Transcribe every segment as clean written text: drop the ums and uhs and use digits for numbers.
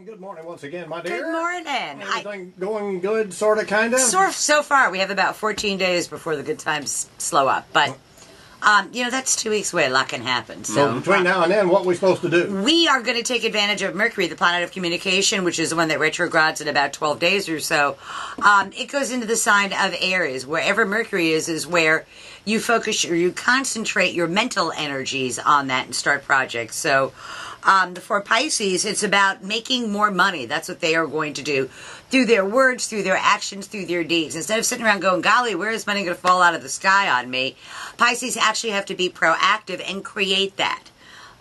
Good morning once again, my dear. Good morning. Everything going good, sort of, kind of? So far, we have about 14 days before the good times slow up. But, that's 2 weeks away. A lot can happen. So between now and then, what are we supposed to do? We are going to take advantage of Mercury, the planet of communication, which is the one that retrogrades in about 12 days or so. It goes into the sign of Aries. Wherever Mercury is where you focus or you concentrate your mental energies on that and start projects. So for Pisces, it's about making more money. That's what they are going to do through their words, through their actions, through their deeds. Instead of sitting around going, golly, where is money going to fall out of the sky on me? Pisces actually have to be proactive and create that.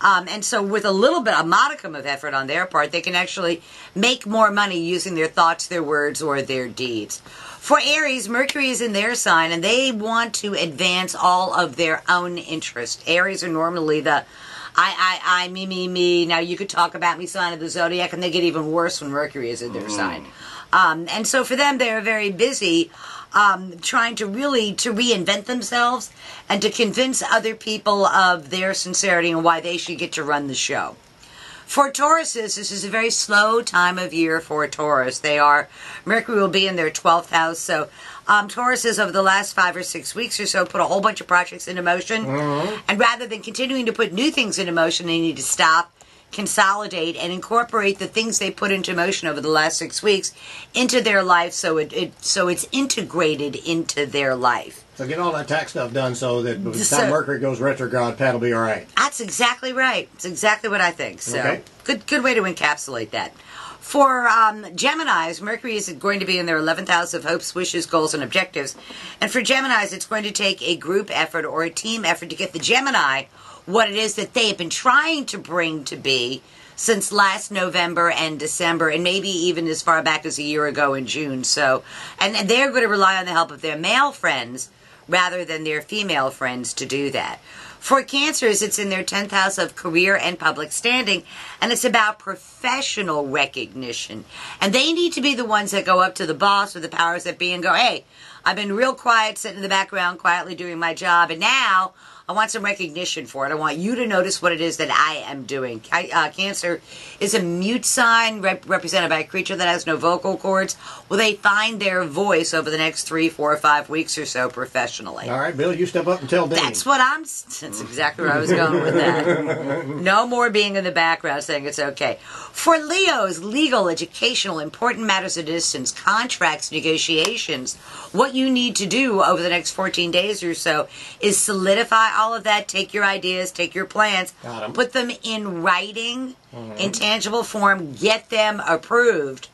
And so with a modicum of effort on their part, they can actually make more money using their thoughts, their words, or their deeds. For Aries, Mercury is in their sign, and they want to advance all of their own interests. Aries are normally the I, me. Now, you could talk about me sign of the zodiac, and they get even worse when Mercury is in their sign. And so for them, they're very busy trying to reinvent themselves and to convince other people of their sincerity and why they should get to run the show. For Tauruses, this is a very slow time of year for Taurus. Mercury will be in their 12th house, so Tauruses over the last 5 or 6 weeks or so put a whole bunch of projects into motion, and rather than continuing to put new things into motion, they need to stop, consolidate, and incorporate the things they put into motion over the last 6 weeks into their life, so it's integrated into their life. So get all that tax stuff done so that by the time Mercury goes retrograde, Pat will be all right. That's exactly right. It's exactly what I think. So okay. Good way to encapsulate that. For Geminis, Mercury is going to be in their 11th house of hopes, wishes, goals, and objectives. And for Geminis, it's going to take a group effort or a team effort to get the Gemini what it is that they have been trying to bring to be since last November and December, and maybe even as far back as a year ago in June. So, and they're going to rely on the help of their male friends rather than their female friends to do that. For Cancers, it's in their 10th house of career and public standing, and it's about professional recognition. And they need to be the ones that go up to the boss or the powers that be and go, hey, I've been real quiet, sitting in the background, quietly doing my job, and now I want some recognition for it. I want you to notice what it is that I am doing. Cancer is a mute sign represented by a creature that has no vocal cords. Will they find their voice over the next 3, 4, or 5 weeks or so professionally? All right, Bill, you step up and tell Dean. That's exactly where I was going with that. No more being in the background saying it's okay. For Leos, legal, educational, important matters of distance, contracts, negotiations, what you need to do over the next 14 days or so is solidify all of that, take your ideas, take your plans, put them in writing, in tangible form, get them approved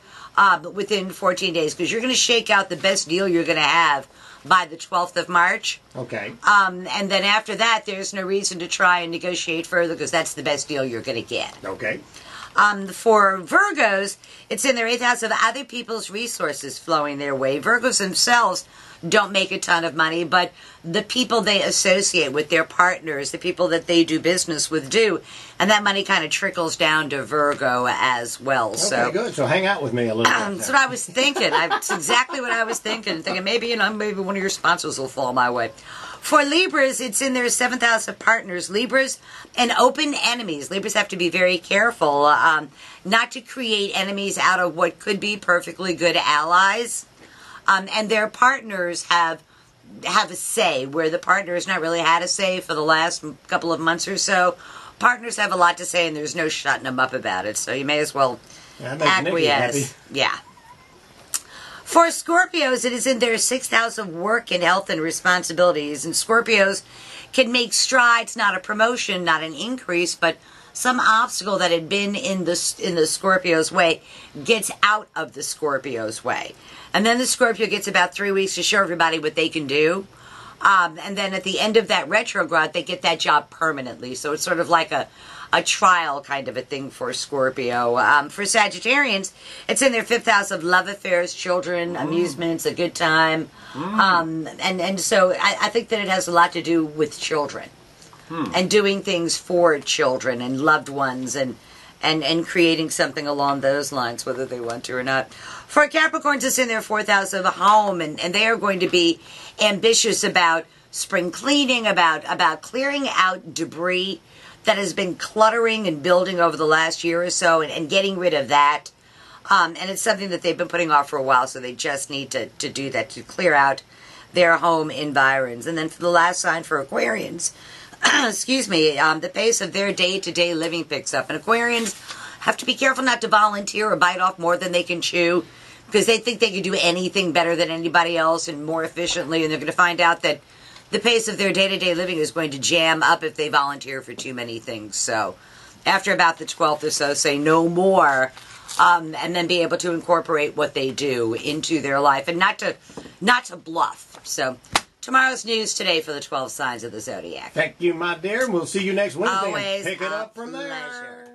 within 14 days, because you're going to shake out the best deal you're going to have by the 12th of March. Okay. And then after that, there's no reason to try and negotiate further, because that's the best deal you're going to get. Okay. For Virgos, it's in their 8th house of other people's resources flowing their way. Virgos themselves don't make a ton of money, but the people they associate with, their partners, the people that they do business with do, and that money kind of trickles down to Virgo as well. Okay, good. So hang out with me a little bit. That's what I was thinking. That's exactly what I was thinking. Thinking maybe one of your sponsors will fall my way. For Libras, it's in their 7th house of partners. Libras and open enemies. Libras have to be very careful not to create enemies out of what could be perfectly good allies. And their partners have a say, where the partner has not really had a say for the last couple of months or so. Partners have a lot to say, and there's no shutting them up about it. So you may as well acquiesce. Yeah. For Scorpios, it is in their 6th house of work and health and responsibilities. And Scorpios can make strides, not a promotion, not an increase, but some obstacle that had been in the Scorpio's way gets out of the Scorpio's way. And then the Scorpio gets about 3 weeks to show everybody what they can do. And then at the end of that retrograde, they get that job permanently. So it's sort of like a trial kind of a thing for Scorpio. For Sagittarians, it's in their 5th house of love affairs, children, amusements, a good time. And so I think that it has a lot to do with children. And doing things for children and loved ones and creating something along those lines, whether they want to or not. For Capricorns, it's in their 4th house of a home, and they are going to be ambitious about spring cleaning, about clearing out debris that has been cluttering and building over the last year or so and getting rid of that. And it's something that they've been putting off for a while, so they just need to do that, to clear out their home environs. And then for the last sign for Aquarians, excuse me, the pace of their day-to-day living picks up. And Aquarians have to be careful not to volunteer or bite off more than they can chew, because they think they can do anything better than anybody else and more efficiently, and they're going to find out that the pace of their day-to-day living is going to jam up if they volunteer for too many things. So after about the 12th or so, say no more, and then be able to incorporate what they do into their life, and not to bluff. So tomorrow's news today for the 12 signs of the zodiac. Thank you, my dear. We'll see you next Wednesday. Always Pick it a up from there. pleasure.